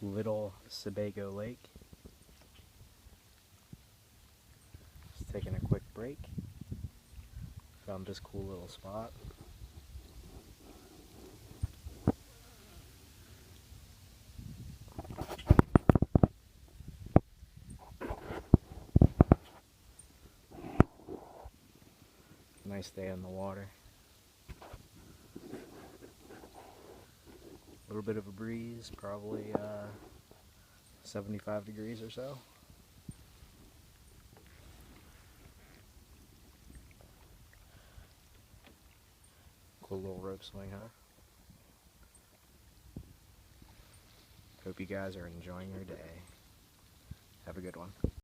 Little Sebago Lake. Just taking a quick break. Found this cool little spot. Nice day in the water. A little bit of a breeze, probably 75 degrees or so. Cool little rope swing, huh? Hope you guys are enjoying your day. Have a good one.